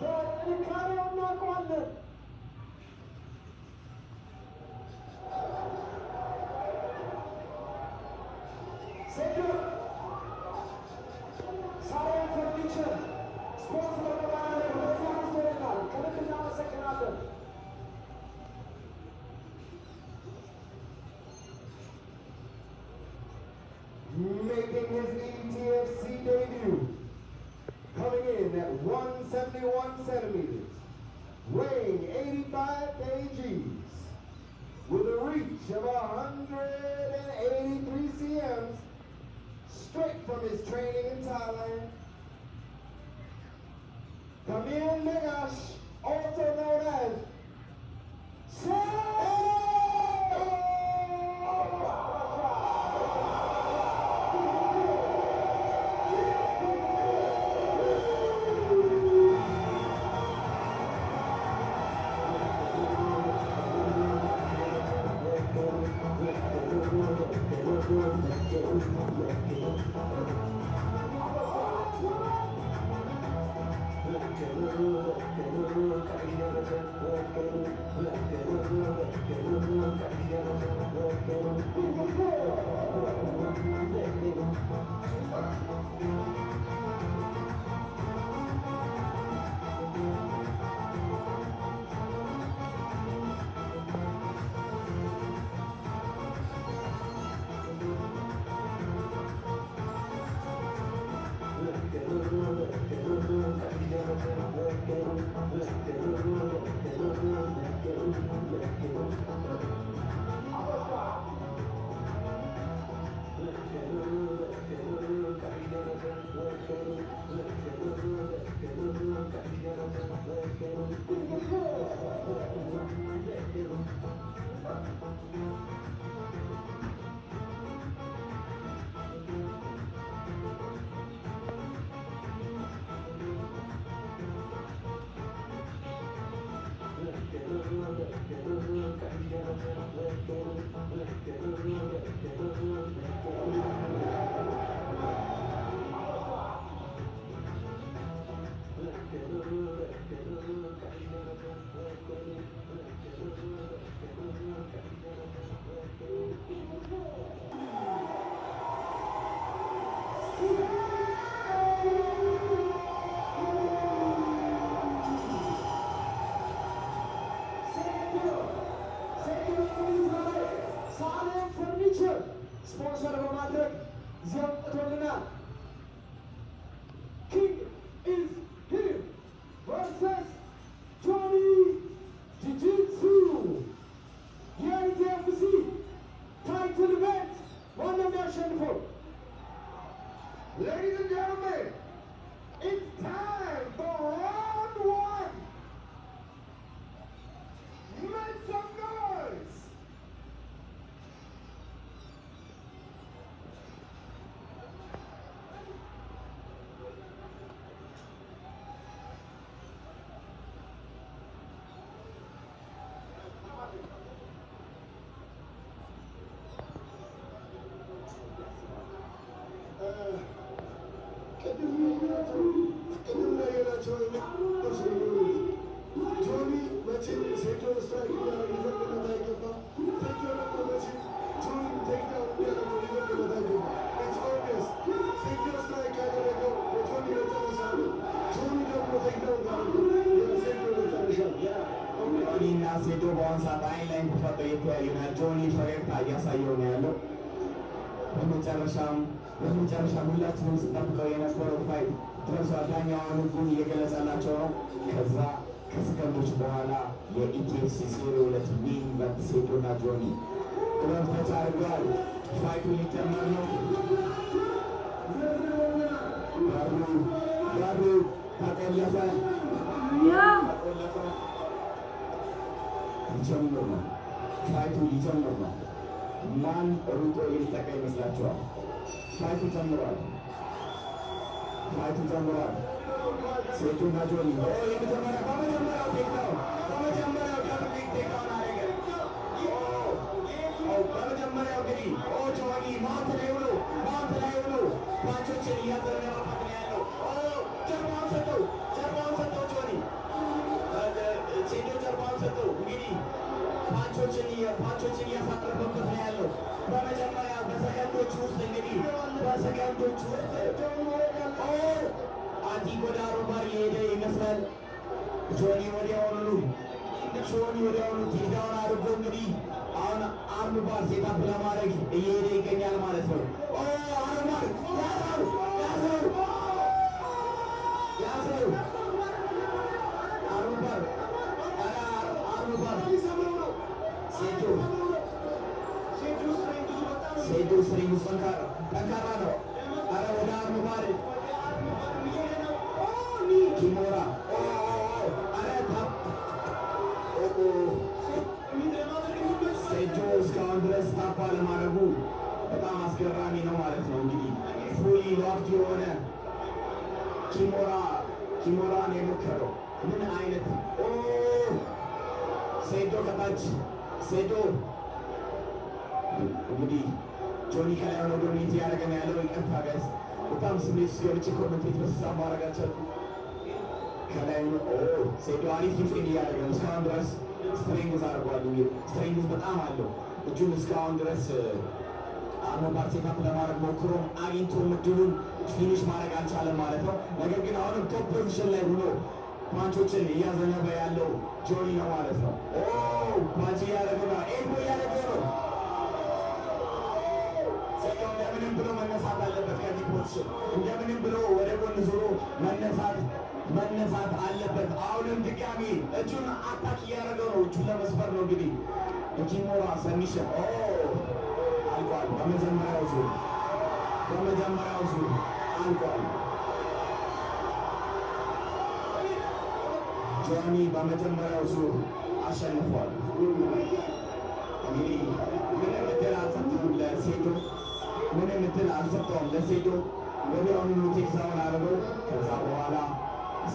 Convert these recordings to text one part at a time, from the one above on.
በጥንካሬው እናውቀዋለን። ሳሪያን ፈርኒቸር ስፖንሰር በማድረግ በዚህ አስቶናል። ከልብ እናመሰግናለን። Making his ETFC debut, coming in at 171 centimeters, weighing 85 kgs, with a reach of 183 cms, straight from his training in Thailand. Kamil Negash, also known as ሳሪያን ፈርኒቸር ስፖንሰር በማድረግ ዘምጥቶልናል። ኪንግ ኢዝ ሂር ቨርሰስ ጆኒ ጂጂትሱ የኢቲኤፍሲ ታይትል ኢቨንት ማነው የሚያሸንፈው? Ladies and gentlemen, it's time for round one. Make some noise. ጆኒና ሴቶ በአሁን ሰዓት አይን ላይ ተፈጥረው የተለያዩ ናቸው። ጆኒ ፈገግታ እያሳየው ነው ያለው። በመጨረሻም ሁላችንም ስንጠብቀው የነበረው ፋይት ደርሷል። ዳኛውን ህጉን እየገለጸላቸው ነው። ከዛ ከሰከንዶች በኋላ የኢቲኤፍሲ 02 ሜን ኢቨንት ሴቶና ጆኒ ጥበብ ተጫርገዋል። ፋይቱ ሊጀመር ነው። በሩ ተቆለፈ። ሊጀምር ነው። ፋይቱ ሊጀምር ነው። ማን ሩጦ የሚጠቃ ይመስላችኋል? ፋይቱ ጀምሯል። ሴቱና ጆኒ በመጀመሪያው ቴክዳውን በመጀመሪያው እንግዲህ ጆኒ ማውንት ላይ ውሎ ፓንቾችን እያዘረገበት ነው ያለው። ፓንቾችን እያሳረፈበት ነው ያለው። በመጀመሪያ በሰከንዶች ውስጥ እንግዲህ በሰከንዶች ውስጥ አቲክ ወደ አርምባር እየሄደ ይመስላል። ጆኒ ወዲያውኑ ቴዳውን አድርጎ እንግዲህ አሁን አርምባር ሴታፕ ለማድረግ እየሄደ ይገኛል ማለት ነው። አርምባር ያዘው አርምባር ሴቱ ስሪንግ ጠንካራ ነው። ኧረ ወደ አርምባር ኪሞራ ሴጆ እስካሁን ድረስ ታፓ ለማድረጉ በጣም አስገራሚ ነው ማለት ነው። እንግዲህ ፉሊ ሎክድ የሆነ ኪሞራን የሞከረው ምን አይነት ሴዶ ከታች ሴዶ እንግዲህ ጆኒ ከላይ ሆኖ ዶሚኔት እያደረገ ነው ያለው። ይቅርታ ጋይስ በጣም ስሜት ውስጥ ገብቼ ኮመንቴት በስሳ ማድረጋቸው ከላይ ሴዶ አሪፍ ዲፌንድ እያደረገ ነው እስካሁን ድረስ ስትሬንግዝ አድርጓል። ስትሬንግዝ በጣም አለው። እጁን እስካሁን ድረስ አርምባር ሴታፕ ለማድረግ ሞክሮ አግኝቶ ምድሉን ፊኒሽ ማድረግ አልቻለም ማለት ነው። ነገር ግን አሁንም ቶፕ ፖዚሽን ላይ ሆኖ ፓንቾችን እያዘነበ ያለው ጆኒ ነው ማለት ነው። ፓንች እያደረገ ነው፣ ኤልቦ እያደረገ ነው። ሴቶው እንደምንም ብሎ መነሳት አለበት ከዚህ ፖዚሽን፣ እንደምንም ብሎ ወደ ጎን ዞሮ መነሳት አለበት። አሁንም ድጋሚ እጁን አታክ እያደረገው ነው፣ እጁን ለመስበር ነው። እንግዲህ ኪሞራ ሰሚሽን አልቋል። በመጀመሪያው ዙር አልቋል። ጆኒ በመጀመሪያው ዙር አሸንፏል። እንግዲህ ምንም እድል አልሰጠውም ለሴዶ ወዲያውኑ ቴክዛውን አድርገው ከዛ በኋላ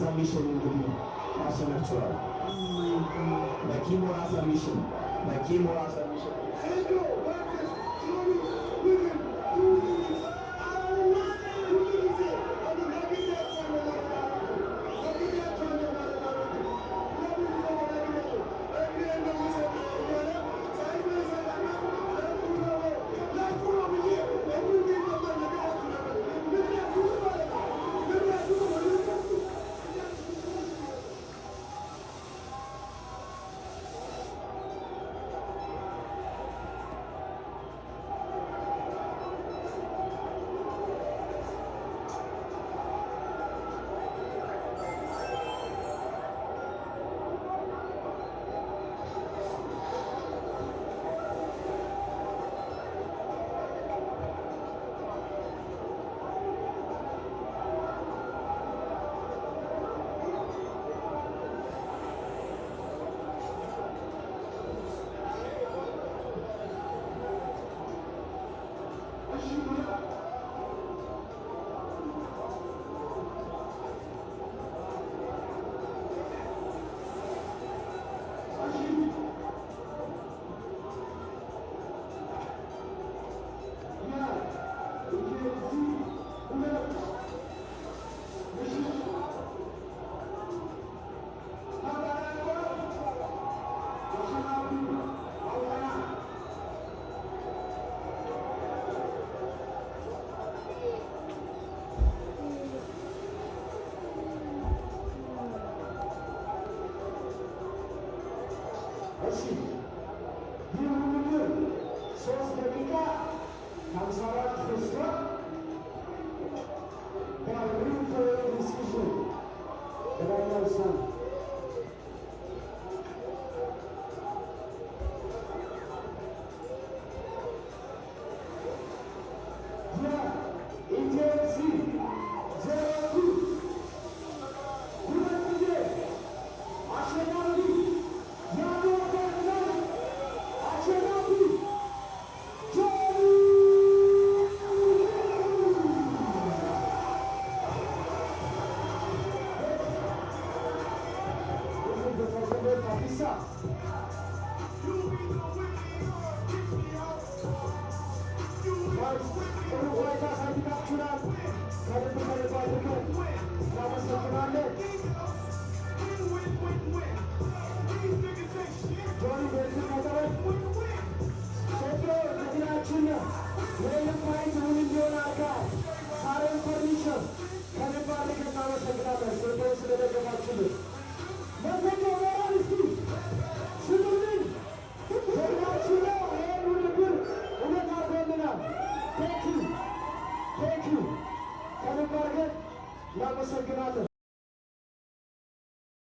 ሰሚሽን እንግዲህ ማሸነፍ ችሏል። በኪሞራ ሰሚሽን Uruguay